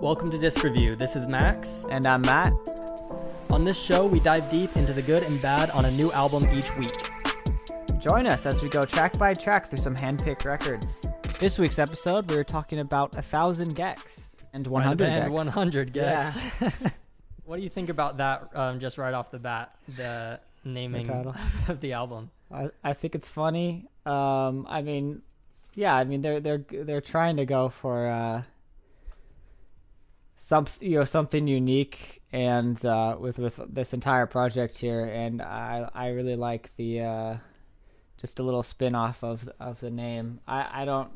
Welcome to Disc Review. This is Max. And I'm Matt. On this show, we dive deep into the good and bad on a new album each week. Join us as we go track by track through some hand-picked records. This week's episode, we were talking about 1,000 Gecs and 100 Gecs. And 100 Gecs. Yeah. What do you think about that just right off the bat, the naming of the album? I think it's funny. They're trying to go for something unique, and with this entire project here, and I really like the just a little spin-off of the name. I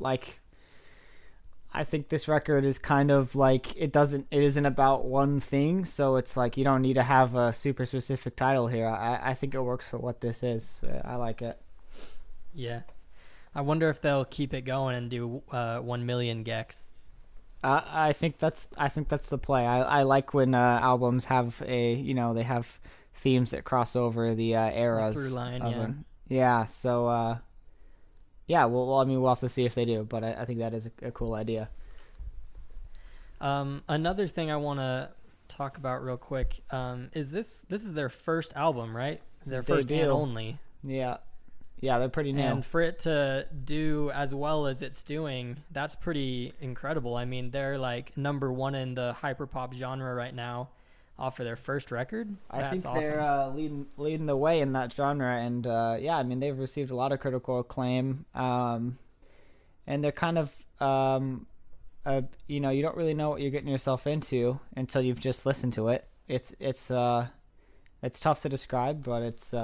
think this record is kind of like it isn't about one thing, so it's like you don't need to have a super specific title here. I think it works for what this is. I like it. Yeah. I wonder if they'll keep it going and do 1 million Gecs. I think that's the play. I like when albums have they have themes that cross over the eras. Through line, of yeah. Yeah, so we'll have to see if they do, but I think that is a cool idea. Another thing I want to talk about real quick is this is their first album, right? Their first debut. and only. Yeah, they're pretty new. And for it to do as well as it's doing, that's pretty incredible. I mean, they're like number one in the hyperpop genre right now off of their first record. I think awesome. They're leading the way in that genre, and they've received a lot of critical acclaim. And they're kind of, you don't really know what you're getting yourself into until you've just listened to it. It's tough to describe, but it's.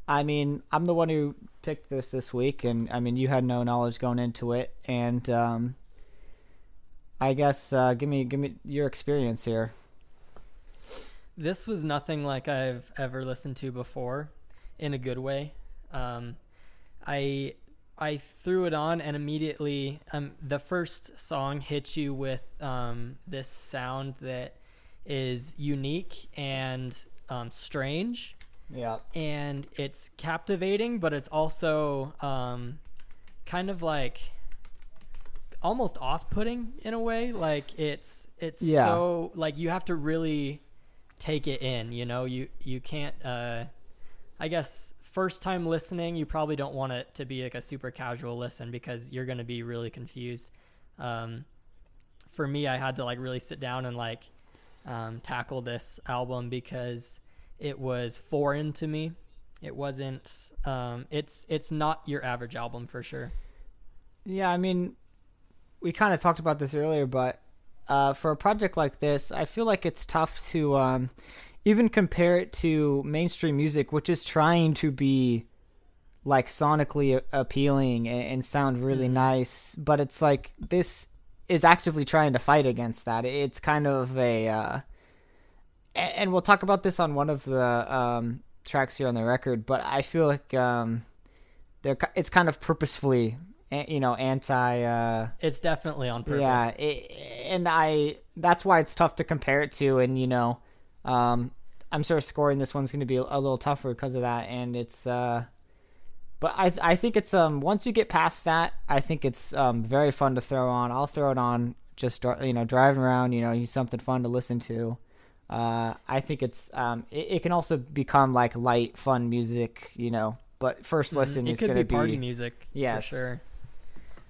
I'm the one who picked this week, and you had no knowledge going into it, and I guess give me your experience here. This was nothing like I've ever listened to before, in a good way. I threw it on, and immediately the first song hits you with this sound that is unique and strange. Yeah. And it's captivating, but it's also kind of like almost off-putting in a way. Like it's so like you have to really take it in, you can't I guess first time listening, you probably don't want it to be like a super casual listen because you're going to be really confused. For me, I had to like really sit down and tackle this album because it was foreign to me. It wasn't it's not your average album for sure. Yeah, we kind of talked about this earlier, but for a project like this, I feel like it's tough to even compare it to mainstream music, which is trying to be like sonically appealing and sound really nice, but it's like this is actively trying to fight against that. It's kind of a and we'll talk about this on one of the tracks here on the record, but I feel like it's kind of purposefully, anti. It's definitely on purpose. Yeah, that's why it's tough to compare it to, and I'm sort of scoring this one's going to be a little tougher because of that, and it's. But I think it's once you get past that, I think it's very fun to throw on. I'll throw it on just driving around. Something fun to listen to. I think it's it can also become like light, fun music, but first listen is going to be party music. Yes. For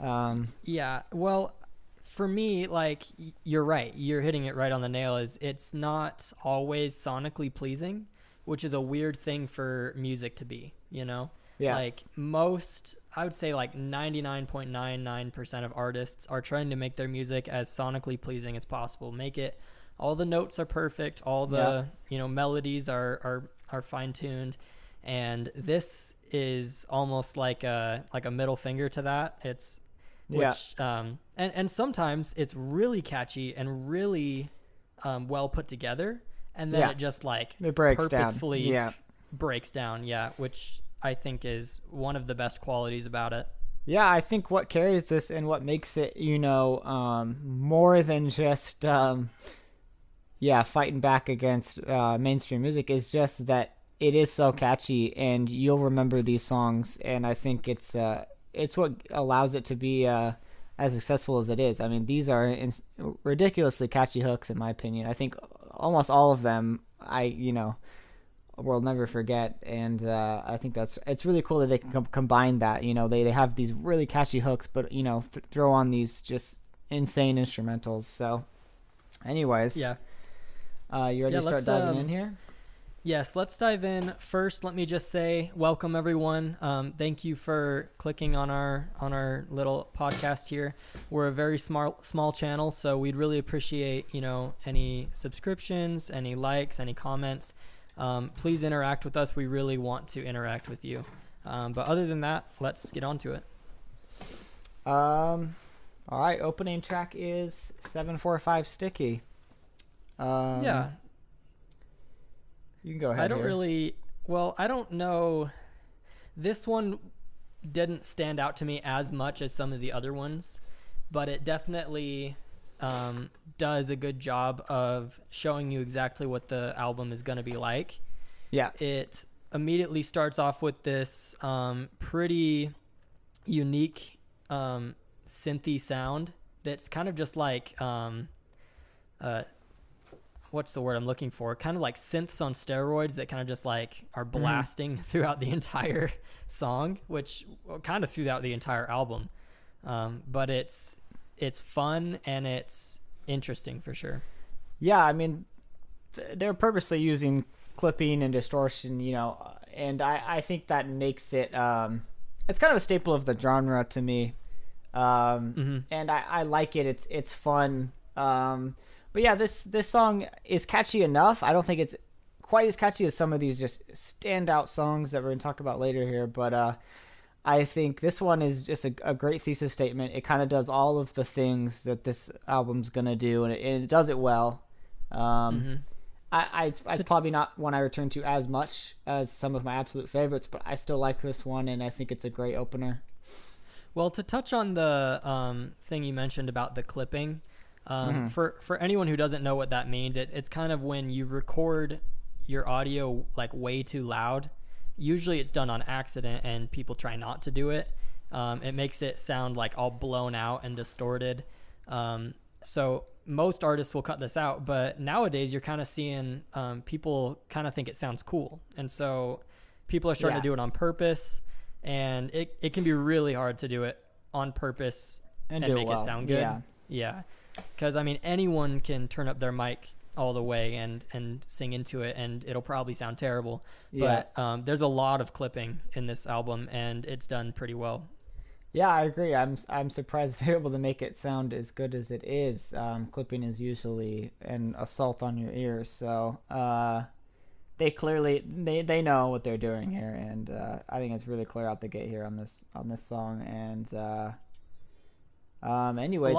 sure. Yeah. Well, for me, like you're right. You're hitting it right on the nail. It's not always sonically pleasing, which is a weird thing for music to be, Yeah. Like I would say like 99.99% of artists are trying to make their music as sonically pleasing as possible. Make it all the notes are perfect, all the melodies are fine-tuned, and this is almost like a middle finger to that. And sometimes it's really catchy and really well put together, and then it just it breaks purposefully down. breaks down, which I think is one of the best qualities about it. Yeah, I think what carries this and what makes it, more than just fighting back against mainstream music is just that it is so catchy and you'll remember these songs, and I think it's what allows it to be as successful as it is. I mean, these are ridiculously catchy hooks, in my opinion. I think almost all of them, we'll never forget. And I think it's really cool that they can combine that. They have these really catchy hooks, but, throw on these just insane instrumentals. So, anyways. Yeah. You ready to start diving in here? Yes, let's dive in. First, let me just say welcome, everyone. Thank you for clicking on our little podcast here. We're a very small channel, so we'd really appreciate any subscriptions, any likes, any comments. Please interact with us. We really want to interact with you. But other than that, let's get on to it. All right. Opening track is 745 Sticky. Yeah. You can go ahead. I don't know. This one didn't stand out to me as much as some of the other ones, but it definitely does a good job of showing you exactly what the album is going to be like. Yeah. It immediately starts off with this pretty unique synthy sound that's kind of just like what's the word I'm looking for? Kind of like synths on steroids that kind of just like are blasting throughout the entire song, which kind of throughout the entire album. But it's fun and it's interesting for sure. Yeah, I mean, they're purposely using clipping and distortion, and I think that makes it it's kind of a staple of the genre to me. And I like it. It's fun. But yeah, this song is catchy enough. I don't think it's quite as catchy as some of these just standout songs that we're going to talk about later here. But I think this one is just a great thesis statement. It kind of does all of the things that this album's going to do, and it does it well. It's probably not one I return to as much as some of my absolute favorites, but I still like this one, and I think it's a great opener. Well, to touch on the thing you mentioned about the clipping, for anyone who doesn't know what that means, it's kind of when you record your audio like way too loud. Usually it's done on accident and people try not to do it. It makes it sound like all blown out and distorted. So most artists will cut this out, but nowadays you're kind of seeing people kind of think it sounds cool. And so people are starting to do it on purpose, and it can be really hard to do it on purpose and make it sound good. Yeah. Because, I mean, anyone can turn up their mic all the way and sing into it, and it'll probably sound terrible. Yeah. But there's a lot of clipping in this album, and it's done pretty well. Yeah, I agree. I'm surprised they're able to make it sound as good as it is. Clipping is usually an assault on your ears, so they clearly they know what they're doing here, and I think it's really clear out the gate here on this song. And anyways,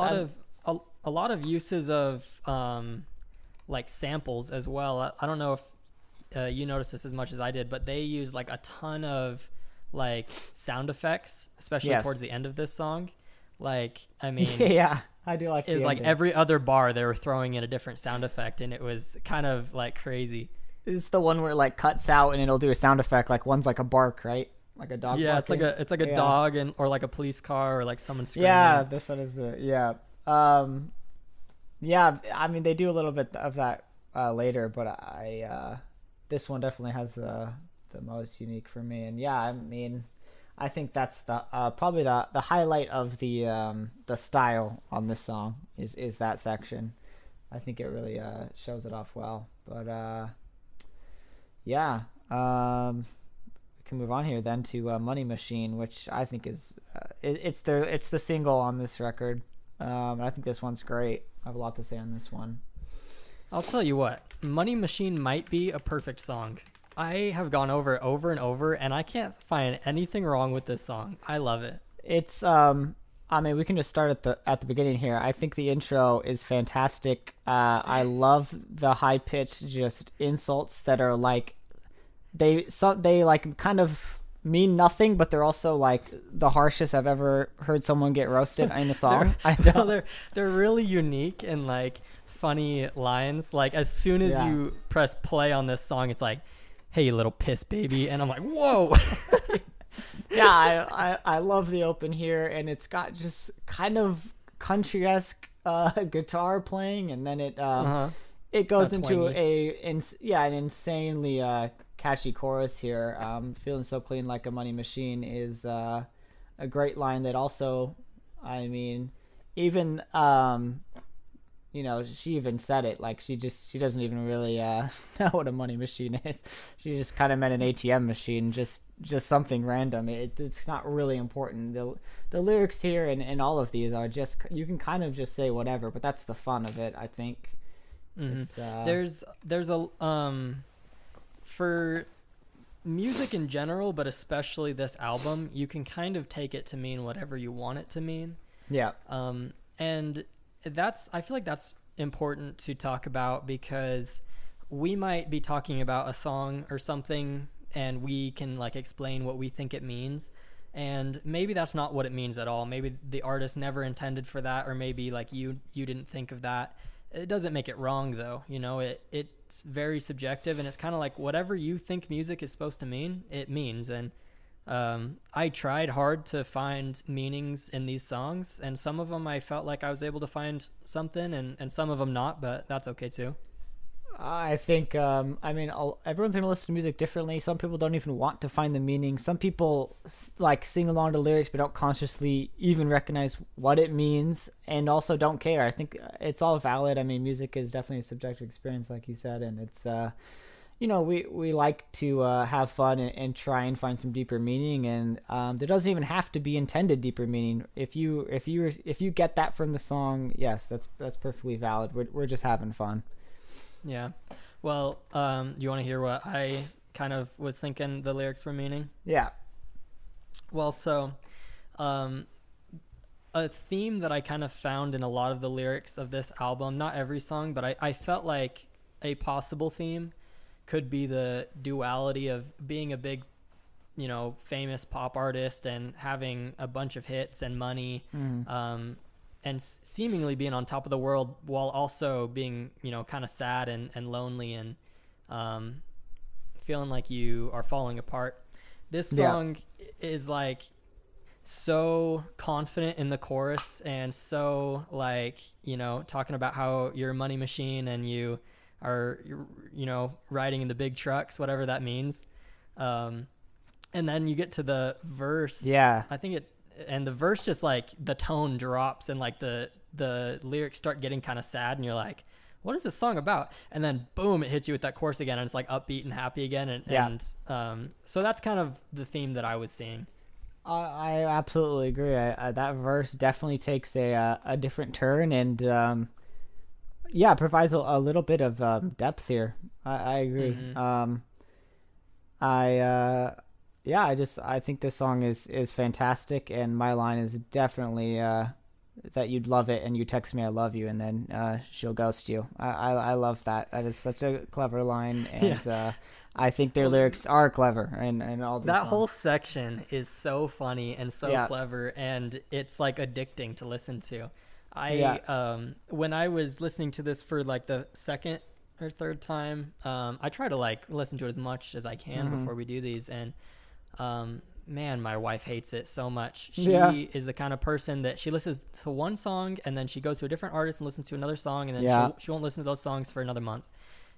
a lot of uses of like samples as well. I don't know if you noticed this as much as I did, but they use like a ton of like sound effects, especially towards the end of this song. Like, I mean, yeah, I do like. It's like every other bar they were throwing in a different sound effect, and it was kind of like crazy. It's the one where it like cuts out and it'll do a sound effect. Like one's like a bark, right? Like a dog. Yeah, barking. it's like a dog or like a police car or like someone screaming. Yeah, this one is yeah, I mean, they do a little bit of that later, but this one definitely has the most unique for me. And yeah, I mean, I think that's the probably the highlight of the style on this song is that section. I think it really shows it off well. But yeah, we can move on here then to Money Machine, which I think is it's the single on this record. I think this one's great. I have a lot to say on this one. I'll tell you what, Money Machine might be a perfect song. I have gone over it over and over, and I can't find anything wrong with this song. I love it. It's I mean, we can just start at the beginning here. I think the intro is fantastic. I love the high pitched just insults that are like they like kind of mean nothing, but they're also like the harshest I've ever heard someone get roasted in a song. They're really unique and like funny lines. Like as soon as you press play on this song, it's like, "Hey, you little piss baby," and I'm like, "Whoa!" Yeah, I love the open here, and it's got just kind of country-esque guitar playing, and then it goes into an insanely catchy chorus here. Feeling so clean like a money machine is a great line that also, I mean, even she even said it, like she doesn't even really know what a money machine is. She just kind of meant an ATM machine, just something random. It's not really important. The lyrics here and all of these are just, you can kind of just say whatever, but that's the fun of it, I think. Mm-hmm. There's a for music in general, but especially this album, you can kind of take it to mean whatever you want it to mean. Yeah. And I feel like that's important to talk about, because we might be talking about a song or something and we can like explain what we think it means, and maybe that's not what it means at all. Maybe the artist never intended for that, or maybe like you didn't think of that. It doesn't make it wrong though. It's very subjective, and it's kind of like whatever you think music is supposed to mean, it means. And I tried hard to find meanings in these songs, and some of them I felt like I was able to find something, and some of them not, but that's okay too. I think, everyone's going to listen to music differently. Some people don't even want to find the meaning. Some people like sing along to lyrics but don't consciously even recognize what it means, and also don't care. I think it's all valid. I mean, music is definitely a subjective experience, like you said, and it's we like to have fun and try and find some deeper meaning, and there doesn't even have to be intended deeper meaning. If you get that from the song, yes, that's perfectly valid. We're just having fun. Yeah. Well, you want to hear what I kind of was thinking the lyrics were meaning? Yeah. Well, so a theme that I kind of found in a lot of the lyrics of this album, not every song, but I felt like a possible theme could be the duality of being a big, famous pop artist and having a bunch of hits and money, and seemingly being on top of the world, while also being, kind of sad and lonely and feeling like you are falling apart. This song is like so confident in the chorus, and so like, talking about how you're a money machine and you are, riding in the big trucks, whatever that means. And then you get to the verse. Yeah. And the verse just like the tone drops, and like the lyrics start getting kind of sad, and you're like, what is this song about? And then boom, it hits you with that chorus again, and it's like upbeat and happy again. And so that's kind of the theme that I was seeing. I absolutely agree. That verse definitely takes a different turn, and provides a little bit of depth here. I agree. Mm-hmm. I think this song is fantastic, and my line is definitely that you'd love it, and you text me I love you, and then she'll ghost you. I love that. That is such a clever line, and I think their lyrics are clever, and all these songs. Whole section is so funny and so clever, and it's like addicting to listen to. When I was listening to this for like the second or third time, I try to like listen to it as much as I can before we do these, and man, my wife hates it so much. She is the kind of person that she listens to one song and then she goes to a different artist and listens to another song, and then she won't listen to those songs for another month.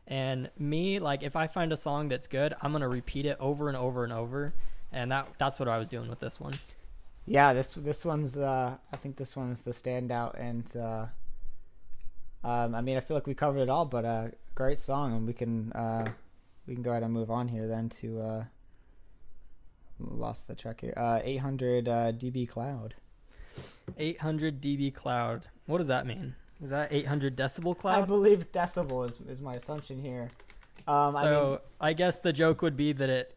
And me, like, if I find a song that's good, I'm gonna repeat it over and over and over, and that's what I was doing with this one. Yeah, this one's I think this one's the standout, and I feel like we covered it all, but great song, and we can go ahead and move on here then to lost the track here. 800 dB cloud. 800 dB cloud. What does that mean? Is that 800 decibel cloud? I believe decibel is my assumption here. I guess the joke would be that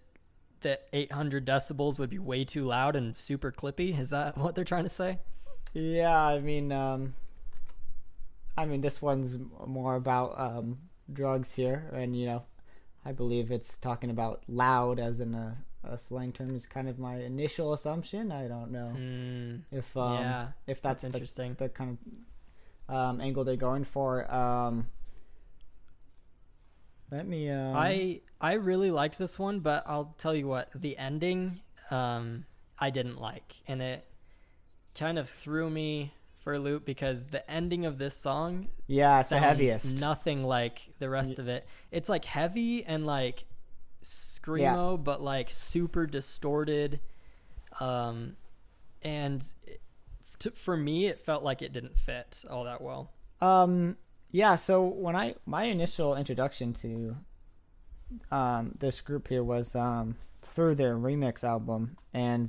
800 decibels would be way too loud and super clippy. Is that what they're trying to say? Yeah, I mean, this one's more about drugs here, and I believe it's talking about loud as in a slang term is kind of my initial assumption. I don't know if that's interesting. The kind of angle they're going for. Let me. I really liked this one, but I'll tell you what, the ending. I didn't like, and it kind of threw me for a loop because the ending of this song it's the sounds heaviest. nothing like the rest of it. It's like heavy and like screamo, but like super distorted. And for me, it felt like it didn't fit all that well. So when my initial introduction to this group here was through their remix album, and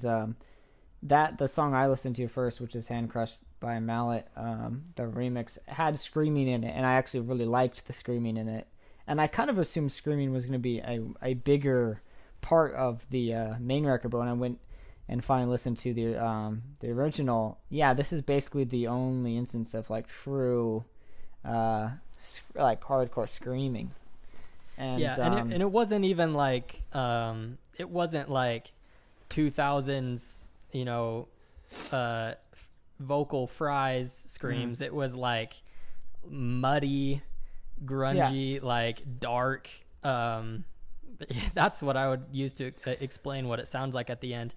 that the song I listened to first, which is Hand Crushed by Mallet, the remix had screaming in it, and I actually really liked the screaming in it, and I kind of assumed screaming was going to be a bigger part of the main record, but when I went and finally listened to the original, this is basically the only instance of like true like hardcore screaming. And and it wasn't even like it wasn't like 2000s, you know, vocal fries screams. It was like muddy, grungy, like dark. That's what I would use to explain what it sounds like at the end.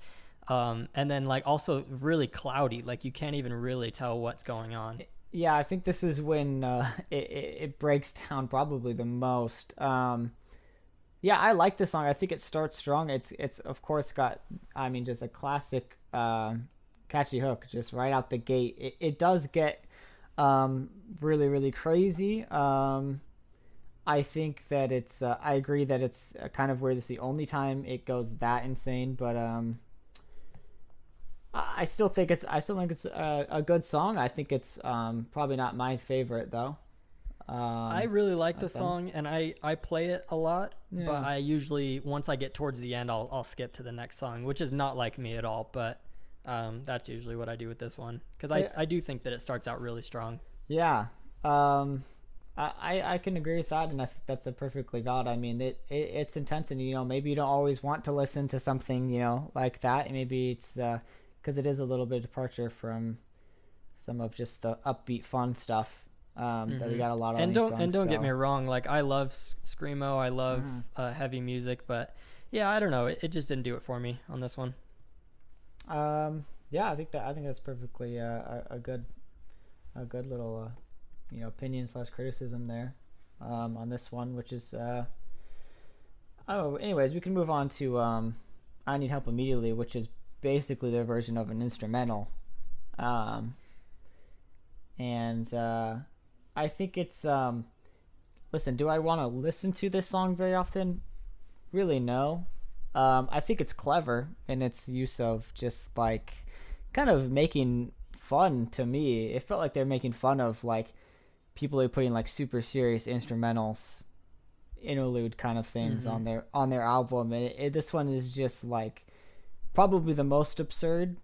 And then like also really cloudy, like you can't even really tell what's going on. I think this is when it breaks down probably the most. I like this song. I think it starts strong. It's of course got, I mean, just a classic catchy hook just right out the gate. It does get really, really crazy. I think that it's I agree that it's kind of weird. It's the only time it goes that insane, but I still think it's a good song. I think it's probably not my favorite though. I really like the song, and I play it a lot, but I usually, once I get towards the end, I'll skip to the next song, which is not like me at all, but that's usually what I do with this one, because I do think that it starts out really strong. I can agree with that, and I think that's a perfectly valid. I mean, it's intense, and you know, maybe you don't always want to listen to something, you know, like that. Maybe it's because it is a little bit of departure from some of just the upbeat fun stuff that we got a lot of. And don't get me wrong, like I love screamo, I love heavy music, but I don't know, it just didn't do it for me on this one. I think that's perfectly a good little you know, opinion / criticism there on this one, which is anyways, we can move on to I Need Help Immediately, which is basically their version of an instrumental, and I think it's listen, do I want to listen to this song very often? Really, no. I think it's clever in its use of just like kind of making fun. To me, it felt like they're making fun of like people who are putting like super serious instrumentals, interlude kind of things on their album, and this one is just like probably the most absurd,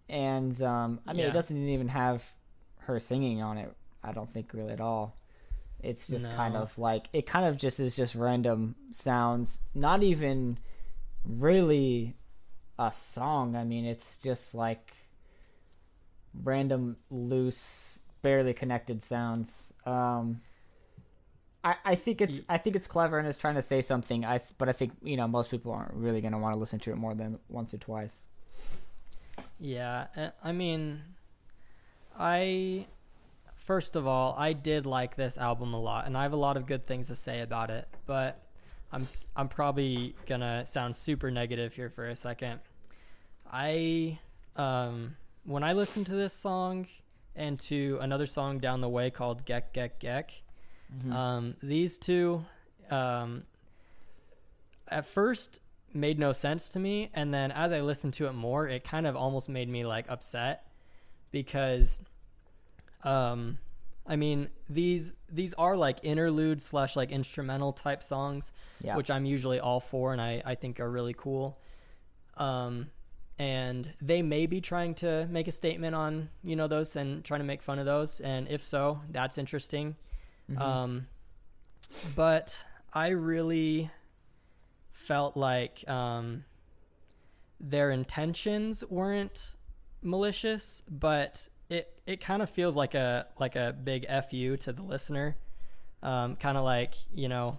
and I mean, it doesn't even have her singing on it, I don't think, really at all. It's just kind of like, it kind of just is just random sounds, not even really a song. I mean, it's just like random loose, barely connected sounds. I think it's clever and it's trying to say something. But I think, you know, most people aren't really going to want to listen to it more than once or twice. Yeah, I mean, first of all, I did like this album a lot, and I have a lot of good things to say about it, but I'm probably gonna sound super negative here for a second. When I listened to this song and to another song down the way called Gec Gec Gec, these two at first made no sense to me, and then as I listened to it more, it kind of almost made me like upset, because I mean, these are like interlude / like instrumental type songs, which I'm usually all for, and I think are really cool. And they may be trying to make a statement on, you know, those, and trying to make fun of those, and if so, that's interesting. But I really felt like their intentions weren't malicious, but it kind of feels like a big FU to the listener, kind of like, you know,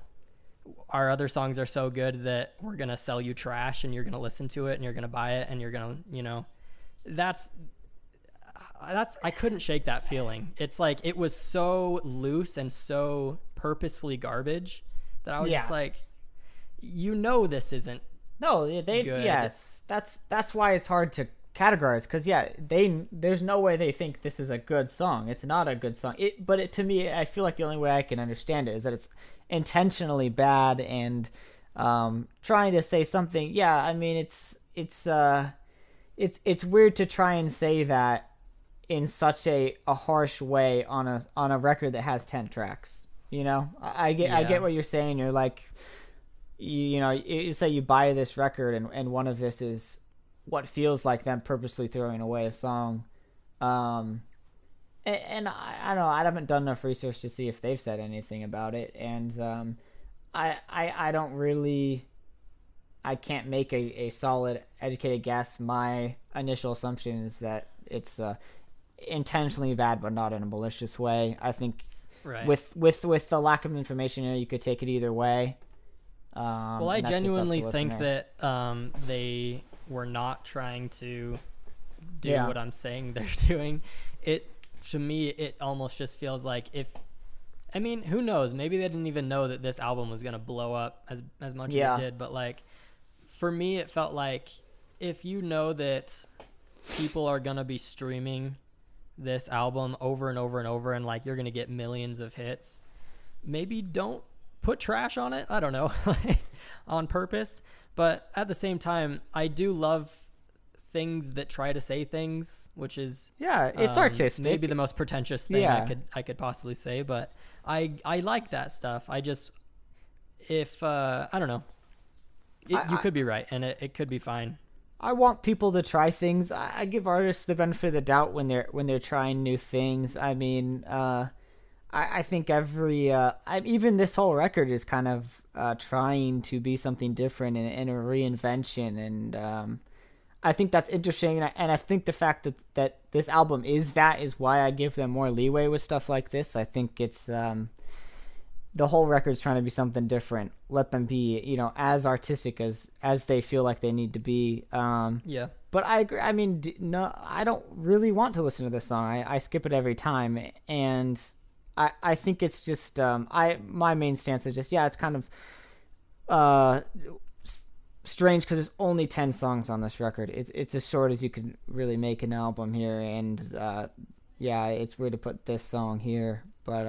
our other songs are so good that we're gonna sell you trash and you're gonna listen to it and you're gonna buy it and you're gonna, that's I couldn't shake that feeling. It's like it was so loose and so purposefully garbage that I was just like, this isn't good. Yes, that's why it's hard to categorize, because there's no way they think this is a good song. It's not a good song. But to me, I feel like the only way I can understand it is that it's intentionally bad and trying to say something. Yeah, I mean it's weird to try and say that in such a harsh way on a record that has 10 tracks. I get what you're saying. You're like, you say you buy this record and one of this is what feels like them purposely throwing away a song. And I don't know, I haven't done enough research to see if they've said anything about it. And I don't really, I can't make a solid educated guess. My initial assumption is that it's intentionally bad, but not in a malicious way. I think with the lack of information, you could take it either way. Well, I genuinely think that they were not trying to do what I'm saying they're doing. To me, it almost just feels like who knows? Maybe they didn't even know that this album was going to blow up as much as it did. But like, for me, it felt like if you know that people are going to be streaming this album over and over and over, and like you're going to get millions of hits, maybe don't put trash on it. I don't know, on purpose. But at the same time, I do love things that try to say things, which is it's artistic. Maybe the most pretentious thing I could possibly say, but I like that stuff. I just, I don't know, you could be right, and it could be fine. I want people to try things. I give artists the benefit of the doubt when they're trying new things. I mean, I think even this whole record is kind of trying to be something different and a reinvention, and I think that's interesting. And I think the fact that this album is why I give them more leeway with stuff like this. I think it's the whole record's trying to be something different. Let them be, as artistic as they feel like they need to be. But I agree. I mean, no, I don't really want to listen to this song. I skip it every time, and I think it's just my main stance is just it's kind of strange because there's only 10 songs on this record. It's as short as you could really make an album here, and it's weird to put this song here, but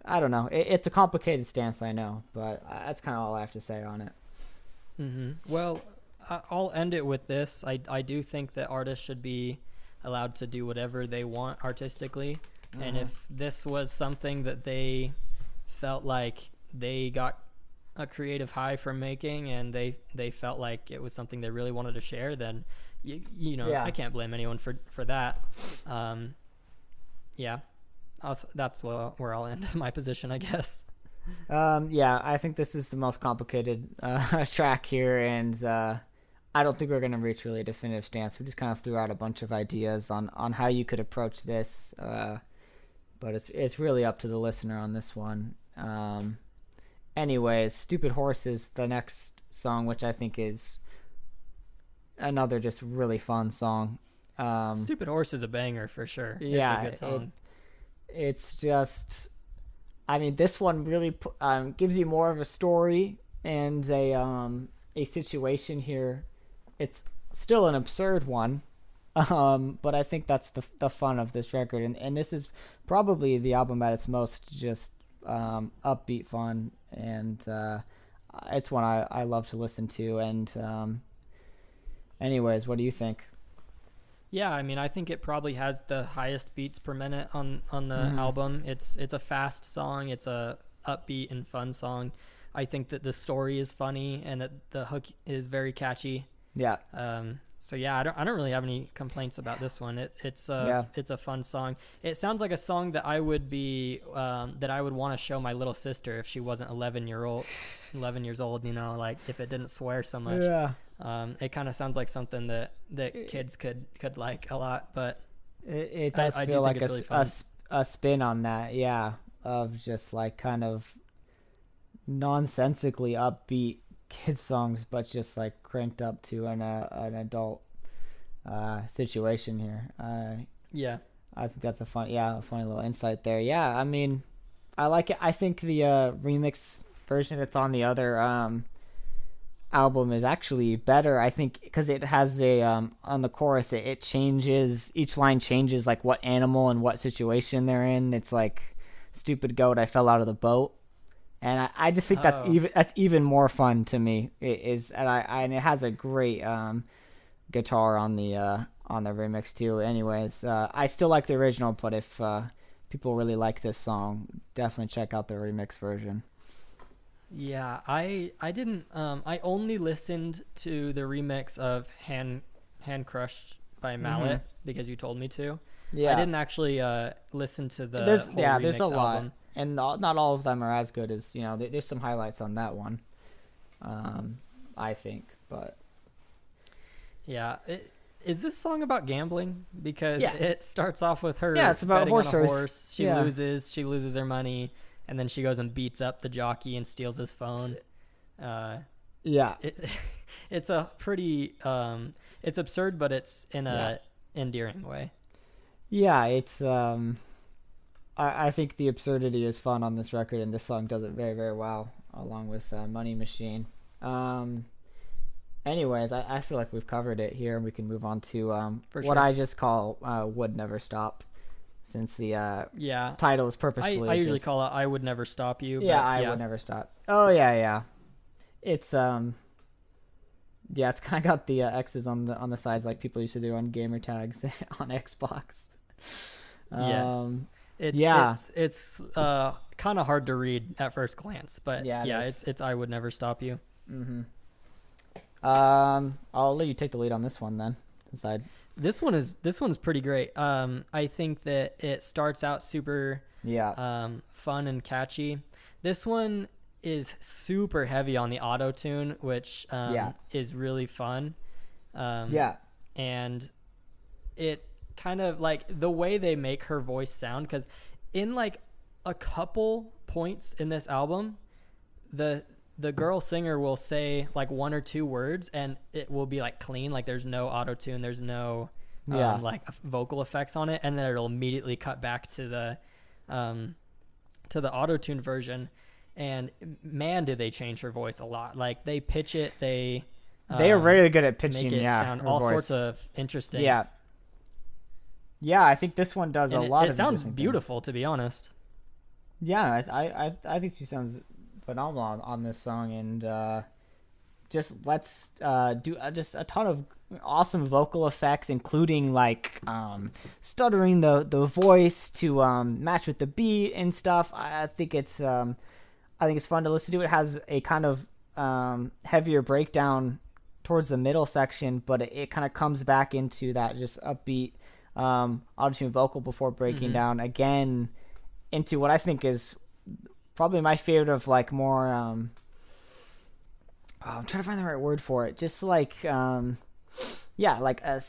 I don't know. It's a complicated stance, I know, but that's kind of all I have to say on it. Mm-hmm. Well, I'll end it with this. I do think that artists should be allowed to do whatever they want artistically. Mm-hmm. And if this was something that they felt like they got a creative high from making, and they felt like it was something they really wanted to share, then I can't blame anyone for that. That's where I'll end my position, I guess. I think this is the most complicated track here, and I don't think we're going to reach really a definitive stance. We just kind of threw out a bunch of ideas on how you could approach this, but it's really up to the listener on this one. Anyways, Stupid Horse is the next song, which I think is another just really fun song. Stupid Horse is a banger for sure. Yeah, it's a good song. It's just, I mean, this one really gives you more of a story and a situation here. It's still an absurd one, but I think that's the fun of this record. And this is probably the album at its most just upbeat fun, and it's one I love to listen to. And anyways, what do you think? Yeah, I mean, I think it probably has the highest beats per minute on the album. It's a fast song. It's a upbeat and fun song. I think that the story is funny and that the hook is very catchy. Yeah. So yeah, I don't really have any complaints about this one. It's a fun song. It sounds like a song that I would want to show my little sister if she wasn't 11 years old. Like if it didn't swear so much. Yeah. It kind of sounds like something that kids could like a lot, but it does feel like a spin on that, of just like kind of nonsensically upbeat kid songs, but just like cranked up to an adult situation here. Yeah. I think that's a funny little insight there. Yeah, I mean, I like it. I think the remix version that's on the other album is actually better. I think because it has a on the chorus, it changes, each line changes like what animal and what situation they're in. It's like, stupid goat, I fell out of the boat. And I just think that's even more fun to me. It is, and it has a great guitar on the remix too. Anyways, I still like the original, but if people really like this song, definitely check out the remix version. Yeah, I didn't. I only listened to the remix of Hand Crushed by Mallet because you told me to. Yeah, I didn't actually listen to the whole remix there's a lot. album. And not all of them are as good as, there's some highlights on that one, I think. But yeah, is this song about gambling? Because it starts off with her it's about betting on a horse. She loses her money, and then she goes and beats up the jockey and steals his phone. It's a pretty it's absurd, but it's in a endearing way. Yeah, it's I think the absurdity is fun on this record, and this song does it very, very well, along with Money Machine. Anyways, I feel like we've covered it here, and we can move on to what I just call Would Never Stop, since the title is purposefully. I usually call it I Would Never Stop You. I Would Never Stop. Oh, yeah. It's it's kind of got the X's on the sides like people used to do on gamer tags on Xbox. It's kind of hard to read at first glance, but it's I Would Never Stop You. Mm-hmm. I'll let you take the lead on this one then. This one's pretty great. I think that it starts out super fun and catchy. This one is super heavy on the auto tune, which is really fun. And it kind of like the way they make her voice sound, because in like a couple points in this album, the girl singer will say like one or two words and it will be like clean, like there's no auto tune, there's no like vocal effects on it, and then it'll immediately cut back to the auto tune version. And man, did they change her voice a lot. Like they pitch it, they are really good at pitching make it sound all voice. Sorts of interesting. I think this one does and a lot of. It sounds beautiful, to be honest. Yeah, I think she sounds phenomenal on this song, and just let's do just a ton of awesome vocal effects, including like stuttering the voice to match with the beat and stuff. I think it's fun to listen to. It has a kind of heavier breakdown towards the middle section, but it kind of comes back into that just upbeat auto-tune vocal before breaking down again into what I think is probably my favorite of like more I'm trying to find the right word for it, just like like a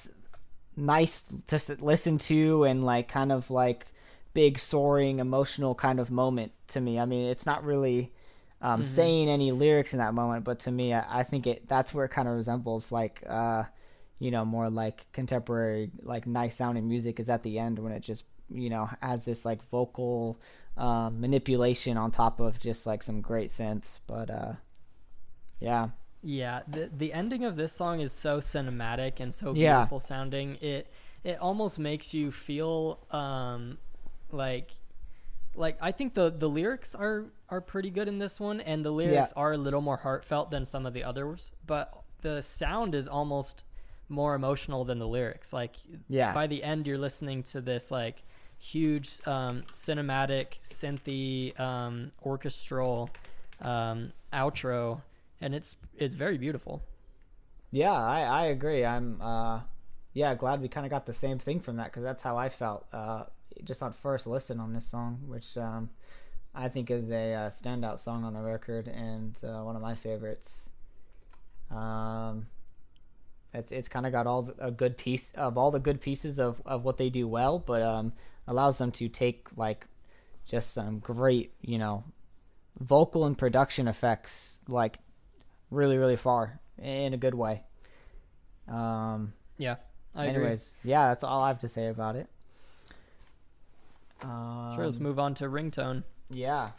nice to listen to and like kind of like big soaring emotional kind of moment to me. I mean, it's not really saying any lyrics in that moment, but to me I think that's where it kind of resembles like more like contemporary, like nice sounding music is at the end when it just, has this like vocal manipulation on top of just like some great synths. But the ending of this song is so cinematic and so beautiful sounding. It almost makes you feel like I think the lyrics are pretty good in this one, and the lyrics are a little more heartfelt than some of the others, but the sound is almost more emotional than the lyrics. Like by the end you're listening to this like huge cinematic synthy orchestral outro, and it's very beautiful. I agree. I'm glad we kind of got the same thing from that, because that's how I felt just on first listen on this song, which I think is a standout song on the record and one of my favorites. It's kind of got all the good pieces of what they do well, but allows them to take like just some great vocal and production effects like really, really far in a good way. Yeah, I anyways, agree. Yeah, that's all I have to say about it. Sure, let's move on to ringtone. Yeah.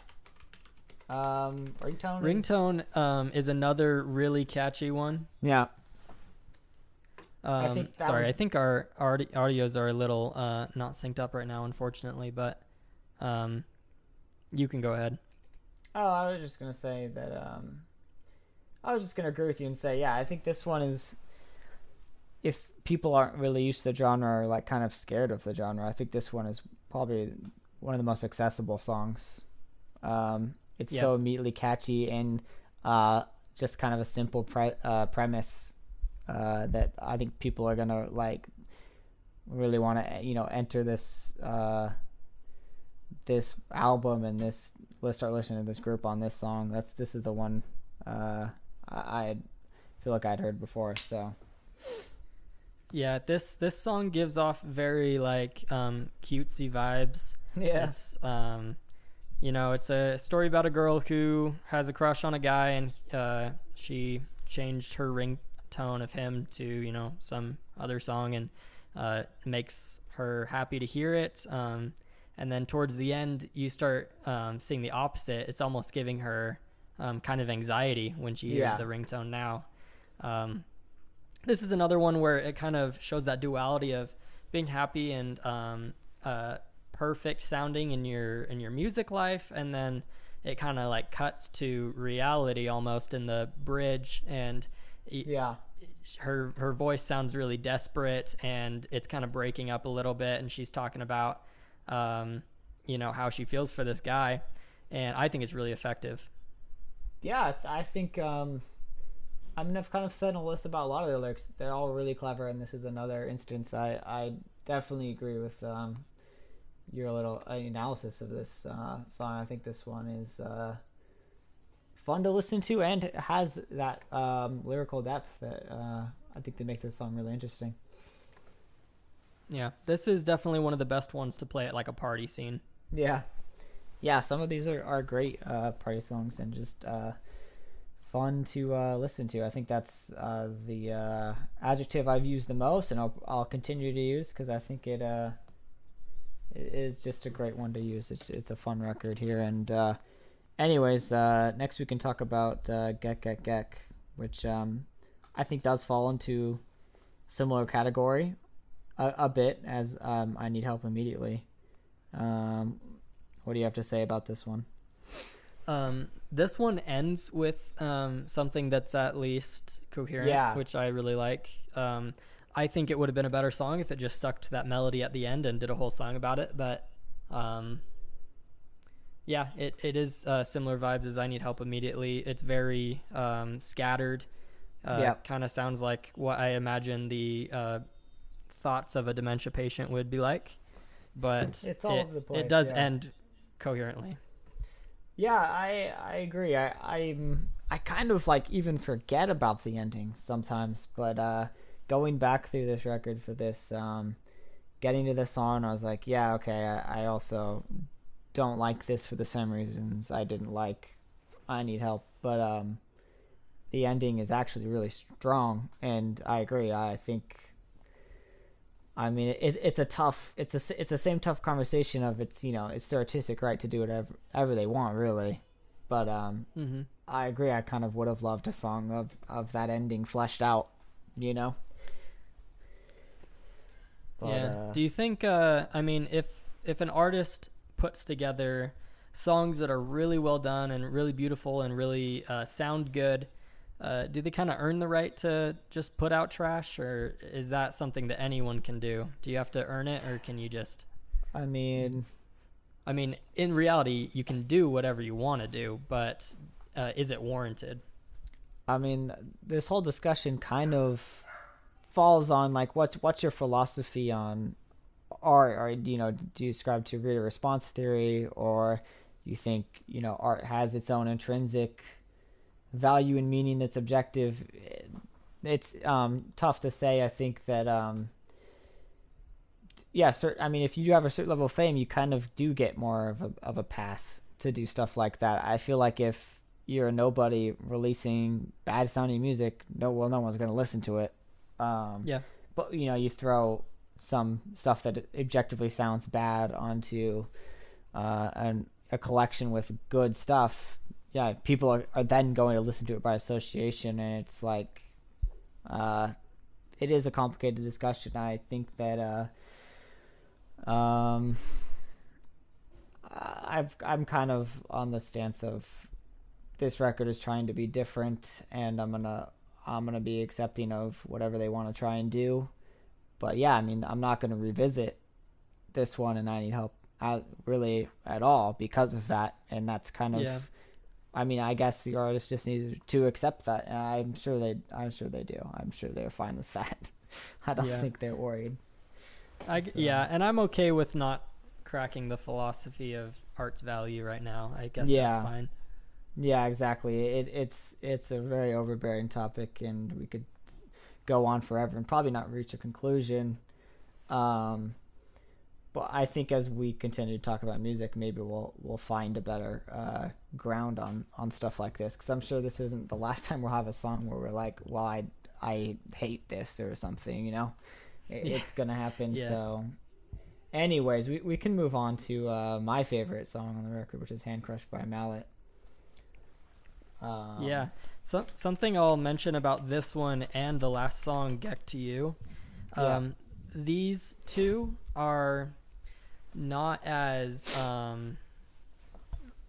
Ringtone is another really catchy one. Yeah. I think our audios are a little not synced up right now, unfortunately, but you can go ahead. Oh, I was just going to say that I was just going to agree with you and say, yeah, I think this one is, if people aren't really used to the genre or like kind of scared of the genre, I think this one is probably one of the most accessible songs. It's so immediately catchy and just kind of a simple premise that I think people are gonna like really want to enter this this album and let's start listening to this group on this song. This is the one I feel like I'd heard before. So yeah, this song gives off very like cutesy vibes. Yeah. It's it's a story about a girl who has a crush on a guy, and she changed her ringtone of him to some other song, and makes her happy to hear it. And then towards the end, you start seeing the opposite. It's almost giving her kind of anxiety when she hears the ringtone now. This is another one where it kind of shows that duality of being happy and perfect sounding in your music life, and then it kind of like cuts to reality almost in the bridge, and her voice sounds really desperate, and it's kind of breaking up a little bit, and she's talking about how she feels for this guy, and I think it's really effective. Yeah, I think I've kind of said a list about a lot of the lyrics. They're all really clever, and this is another instance. I definitely agree with your little analysis of this song. I think this one is fun to listen to and has that lyrical depth that I think they make this song really interesting. Yeah, this is definitely one of the best ones to play at like a party scene. Yeah, some of these are great party songs and just fun to listen to. I think that's the adjective I've used the most, and I'll continue to use because I think it is just a great one to use. It's a fun record here. And anyways, next we can talk about Gec, which I think does fall into similar category a bit as I Need Help Immediately. What do you have to say about this one? This one ends with something that's at least coherent, which I really like. I think it would have been a better song if it just stuck to that melody at the end and did a whole song about it. But it is similar vibes as I Need Help Immediately. It's very scattered. Kind of sounds like what I imagine the thoughts of a dementia patient would be like. But it's all over the place. It does end coherently. Yeah, I agree. I kind of like even forget about the ending sometimes, but going back through this record for this, getting to this song, I was like, yeah, okay, I also don't like this for the same reasons I didn't like I Need Help, but the ending is actually really strong, and I agree. I think, I mean, it's the same tough conversation of it's their artistic right to do whatever they want, really, but I agree. I kind of would have loved a song of that ending fleshed out, But, do you think if an artist puts together songs that are really well done and really beautiful and really sound good, do they kind of earn the right to just put out trash, or is that something that anyone can do? Do you have to earn it, or can you just... I mean, in reality, you can do whatever you want to do, but is it warranted? I mean, this whole discussion kind of falls on like what's your philosophy on art, or do you ascribe to reader response theory, or you think art has its own intrinsic value and meaning that's objective? It's tough to say. I think that if you have a certain level of fame, you kind of do get more of a pass to do stuff like that. I feel like if you're a nobody releasing bad sounding music, no one's going to listen to it. Yeah. But you throw some stuff that objectively sounds bad onto a collection with good stuff. Yeah, people are then going to listen to it by association, and it's like it is a complicated discussion. I think that I'm kind of on the stance of this record is trying to be different, and I'm gonna be accepting of whatever they want to try and do. But yeah, I mean, I'm not gonna revisit this one, and I Need Help really at all because of that, and that's kind of. Yeah. I mean, I guess the artist just needs to accept that, and I'm sure they do. I'm sure they're fine with that. I don't think they're worried. Yeah, and I'm okay with not cracking the philosophy of art's value right now. I guess that's fine. Yeah, exactly. It's a very overbearing topic, and we could go on forever and probably not reach a conclusion. But I think as we continue to talk about music, maybe we'll find a better ground on stuff like this. Because I'm sure this isn't the last time we'll have a song where we're like, well, I hate this or something, It's going to happen. Yeah. So anyways, we can move on to my favorite song on the record, which is Hand Crushed by Mallet. Yeah. So something I'll mention about this one and the last song, Get to You. These two are not as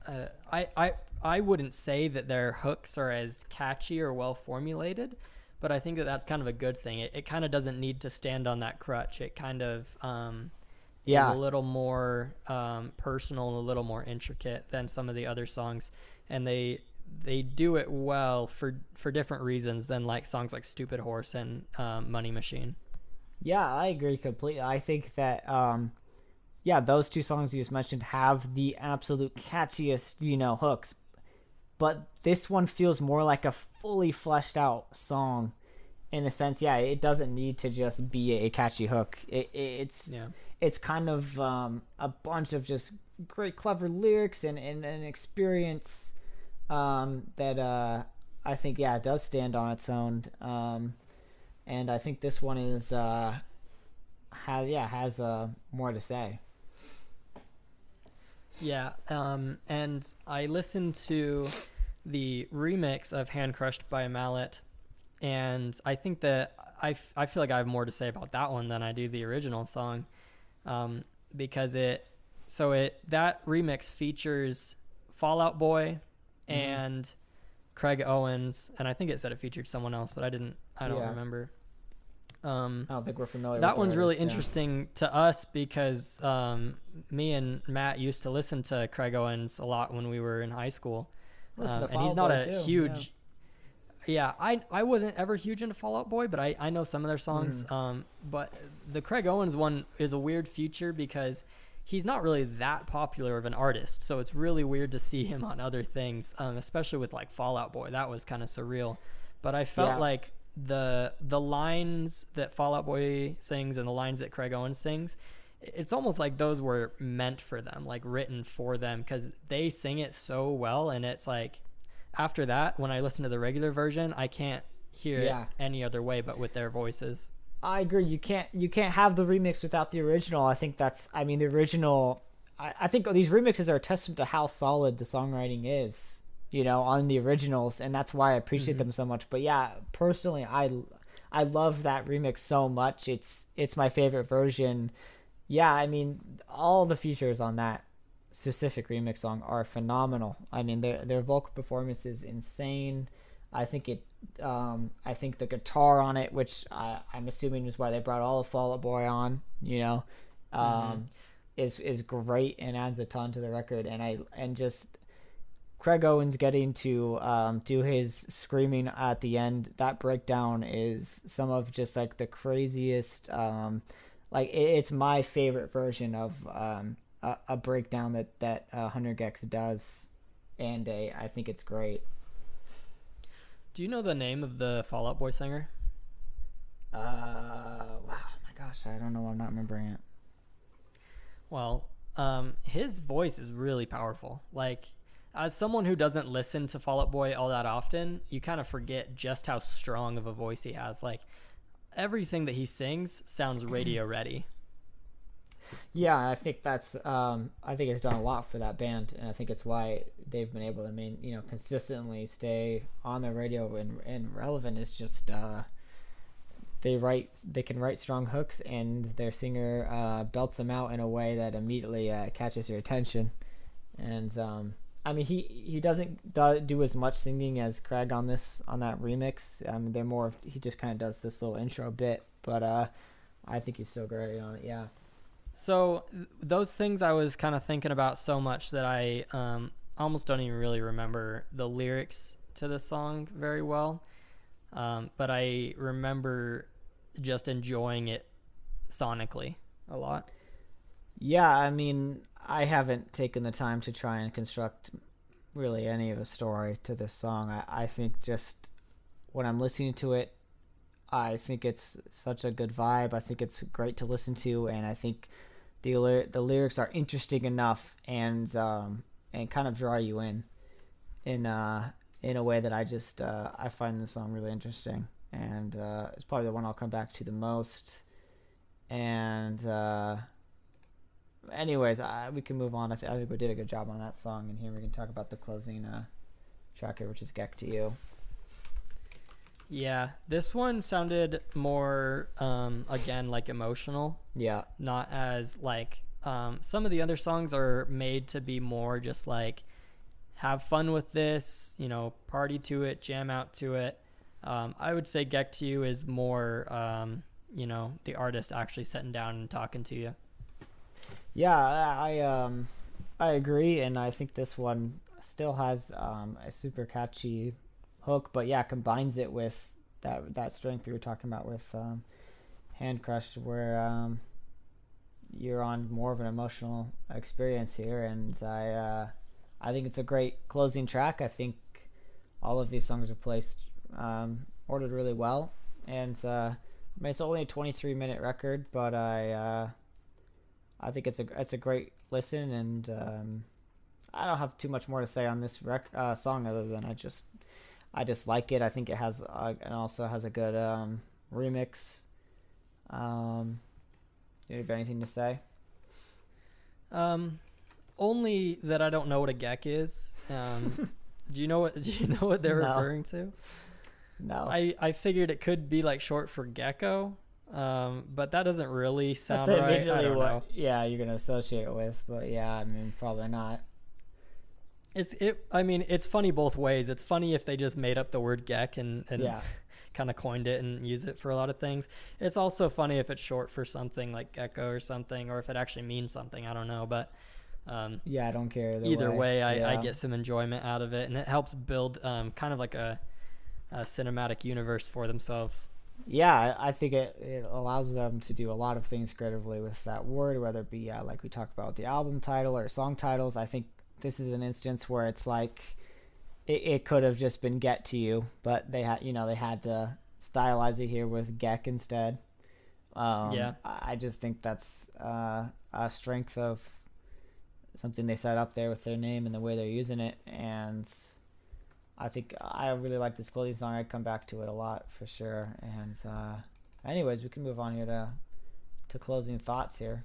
I wouldn't say that their hooks are as catchy or well formulated, but I think that that's kind of a good thing. It kind of doesn't need to stand on that crutch. It kind of is a little more personal and a little more intricate than some of the other songs, and they do it well for different reasons than like songs like Stupid Horse and Money Machine. Yeah, I agree completely. I think that those two songs you just mentioned have the absolute catchiest, hooks. But this one feels more like a fully fleshed out song in a sense. Yeah, it doesn't need to just be a catchy hook. It's kind of a bunch of just great, clever lyrics and an experience that I think, it does stand on its own. And I think this one is has more to say. Yeah, and I listened to the remix of Hand Crushed by Mallet, and I think that I feel like I have more to say about that one than I do the original song, because that remix features Fall Out Boy and Craig Owens, and I think it said it featured someone else, but I don't remember. I don't think we're familiar that with one's really interesting to us because me and Matt used to listen to Craig Owens a lot when we were in high school, and he's not a huge I wasn't ever huge into Fall Out Boy, but I know some of their songs. But the Craig Owens one is a weird feature because he's not really that popular of an artist, so it's really weird to see him on other things, especially with like Fall Out Boy. That was kind of surreal, but I felt like the lines that Fall Out Boy sings and the lines that Craig Owens sings, it's almost like those were meant for them, like written for them, because they sing it so well. And it's like after that, when I listen to the regular version, I can't hear it any other way but with their voices. I agree. You can't have the remix without the original. I think the original, I think these remixes are a testament to how solid the songwriting is, on the originals, and that's why I appreciate them so much. But yeah, personally, I love that remix so much. It's my favorite version. Yeah, I mean, all the features on that specific remix song are phenomenal. I mean, their vocal performance is insane. I think the guitar on it, which I'm assuming is why they brought all of Fall Out Boy on, is great and adds a ton to the record. And just Craig Owens getting to do his screaming at the end, that breakdown is some of just like the craziest. It's my favorite version of a breakdown that Hunter Gecs does, and I think it's great. Do you know the name of the Fall Out Boy singer? Wow, my gosh, I don't know. I'm not remembering it. Well, his voice is really powerful. Like, as someone who doesn't listen to Fall Out Boy all that often, you kind of forget just how strong of a voice he has. Like, everything that he sings sounds radio ready. Yeah, I think that's I think it's done a lot for that band, and I think it's why they've been able to consistently stay on the radio and relevant. Is just they can write strong hooks, and their singer belts them out in a way that immediately catches your attention. And he doesn't do as much singing as Craig on that remix. They're more he just kind of does this little intro bit, but I think he's so great on it. Yeah. So those things I was kind of thinking about so much that I almost don't even really remember the lyrics to the song very well. But I remember just enjoying it sonically a lot. Yeah, I mean, I haven't taken the time to try and construct really any of a story to this song. I think just when I'm listening to it, I think it's such a good vibe. I think it's great to listen to, and I think the lyrics are interesting enough and kind of draw you in a way that I find the song really interesting, and it's probably the one I'll come back to the most. And anyways, we can move on. I think we did a good job on that song, and here we can talk about the closing track here, which is Gecs to You. Yeah, this one sounded more, again, like emotional. Yeah. Not as, like, some of the other songs are made to be more just, like, have fun with this, party to it, jam out to it. I would say Gecs to You is more, the artist actually sitting down and talking to you. Yeah, I agree, and I think this one still has a super catchy hook, but yeah, combines it with that strength we were talking about with Hand Crushed, where you're on more of an emotional experience here, and I think it's a great closing track. I think all of these songs are placed ordered really well, and it's only a 23-minute record, but I think it's a great listen, and I don't have too much more to say on this song other than I just like it. I think it has and also has a good remix. Do you have anything to say? Only that I don't know what a Gec is. Do you know what they're referring to? No. I figured it could be like short for gecko, but that doesn't really sound That's right. immediately I don't know. Yeah, you're gonna associate it with, but yeah, I mean, probably not. It's funny both ways. It's funny if they just made up the word Gec and yeah, kind of coined it and use it for a lot of things. It's also funny if it's short for something like gecko or something, or if it actually means something. I don't know, but yeah, I don't care. Either way, I get some enjoyment out of it, and it helps build kind of like a cinematic universe for themselves. Yeah, I think it allows them to do a lot of things creatively with that word, whether it be like we talked about the album title or song titles. I think this is an instance where it's like it could have just been Get to You, but they had to stylize it here with Gec instead. Yeah, I just think that's a strength of something they set up there with their name and the way they're using it, and I think I really like this closing song. I'd come back to it a lot for sure. And anyways, we can move on here to closing thoughts here.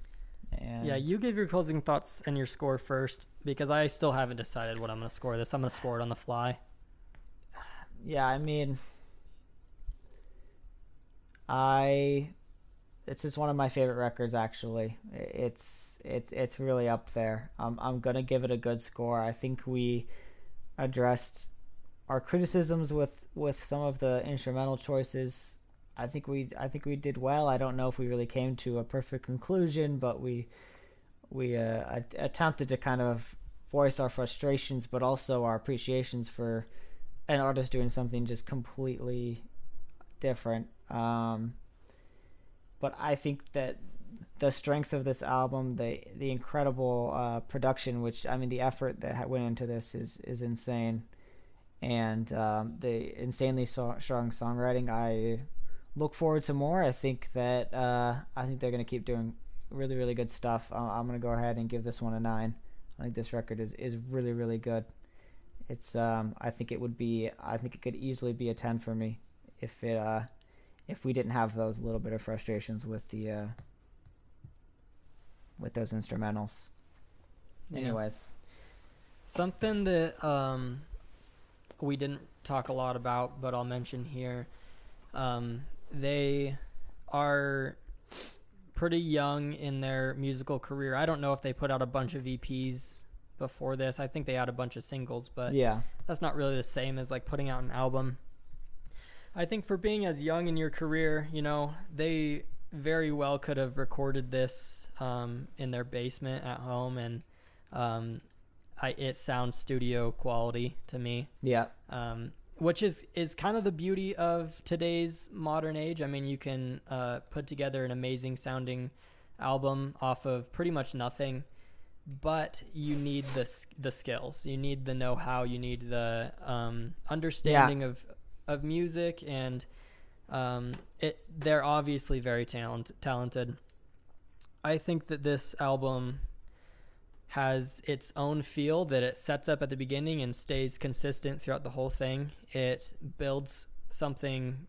And yeah, you give your closing thoughts and your score first, because I still haven't decided what I'm going to score this. I'm going to score it on the fly. Yeah, I mean, it's just one of my favorite records, actually. It's really up there. I'm going to give it a good score. I think we addressed our criticisms with some of the instrumental choices. I think we did well. I don't know if we really came to a perfect conclusion, but we attempted to kind of voice our frustrations, but also our appreciations for an artist doing something just completely different. But I think that the strengths of this album, the incredible production, which I mean the effort that went into this is insane, and the insanely strong songwriting. I look forward to more. I think that they're going to keep doing really, really good stuff. I'm gonna go ahead and give this one a 9. I think this record is really, really good. It's I think it could easily be a 10 for me if we didn't have those little bit of frustrations with the with those instrumentals. Anyways, something that we didn't talk a lot about, but I'll mention here. They are pretty young in their musical career. I don't know if they put out a bunch of EPs before this. I think they had a bunch of singles, but that's not really the same as like putting out an album. I think for being as young in your career, you know, they very well could have recorded this in their basement at home, and it sounds studio quality to me. Yeah. Which is kind of the beauty of today's modern age. I mean, you can put together an amazing sounding album off of pretty much nothing, but you need the skills. You need the know-how. You need the understanding of music, and they're obviously very talented. I think that this album has its own feel that it sets up at the beginning and stays consistent throughout the whole thing. It builds something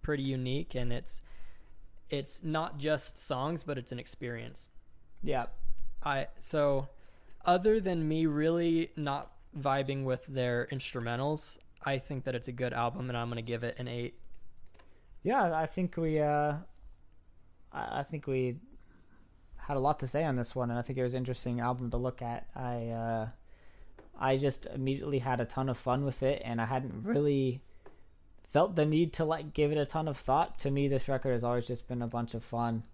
pretty unique, and it's not just songs, but it's an experience. Yeah. So other than me really not vibing with their instrumentals, I think that it's a good album, and I'm going to give it an 8. Yeah, I think we had a lot to say on this one, and I think it was an interesting album to look at. I just immediately had a ton of fun with it, and I hadn't really felt the need to like give it a ton of thought. To me, this record has always just been a bunch of fun,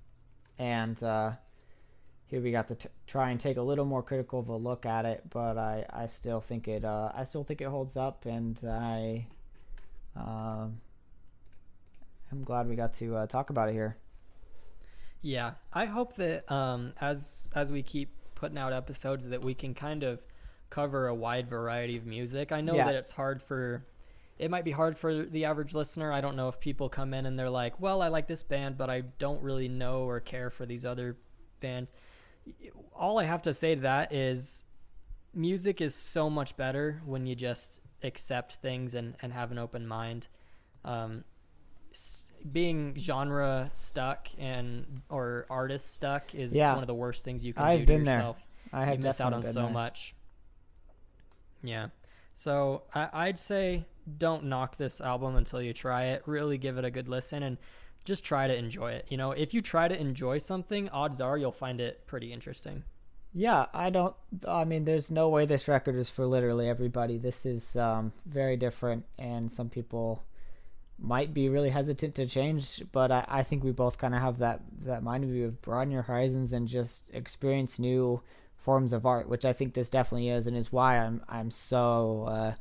and here we got to try and take a little more critical of a look at it, but I still think it holds up, and I'm glad we got to talk about it here. Yeah, I hope that as we keep putting out episodes that we can kind of cover a wide variety of music. I know that it might be hard for the average listener. I don't know if people come in and they're like, well, I like this band, but I don't really know or care for these other bands. All I have to say to that is music is so much better when you just accept things and have an open mind. Being genre stuck or artist stuck is one of the worst things you can do to yourself. I have miss out on so much. Yeah. So I'd say don't knock this album until you try it. Really give it a good listen and just try to enjoy it. You know, if you try to enjoy something, odds are you'll find it pretty interesting. Yeah, I mean, there's no way this record is for literally everybody. This is very different, and some people might be really hesitant to change, but I think we both kind of have that mind view of broaden your horizons and just experience new forms of art, which I think this definitely is, and is why I'm so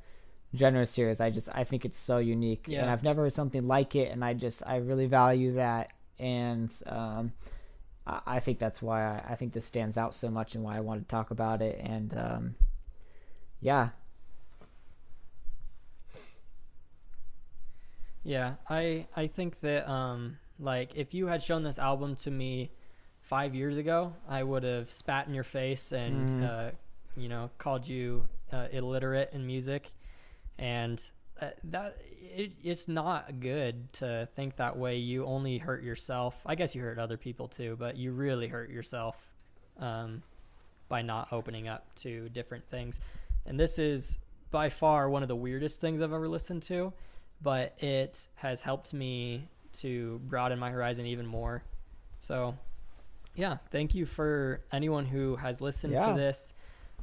generous here. I think it's so unique, and I've never heard something like it, and I really value that, and I think that's why I think this stands out so much and why I wanted to talk about it, and yeah. Yeah, I think that like if you had shown this album to me 5 years ago, I would have spat in your face and called you illiterate in music, and it's not good to think that way. You only hurt yourself. I guess you hurt other people too, but you really hurt yourself by not opening up to different things. And this is by far one of the weirdest things I've ever listened to, but it has helped me to broaden my horizon even more. So yeah, thank you for anyone who has listened to this.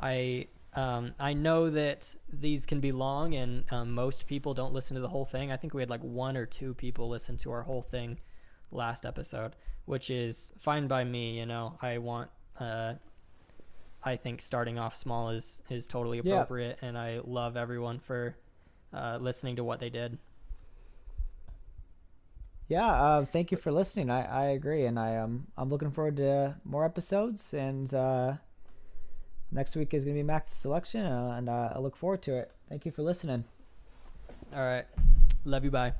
I know that these can be long, and most people don't listen to the whole thing. I think we had like 1 or 2 people listen to our whole thing last episode, which is fine by me. You know, I think starting off small is totally appropriate, and I love everyone for listening to what they did. Yeah, thank you for listening. I agree, and I'm looking forward to more episodes, and next week is going to be Max's selection, and I look forward to it. Thank you for listening. All right. Love you. Bye.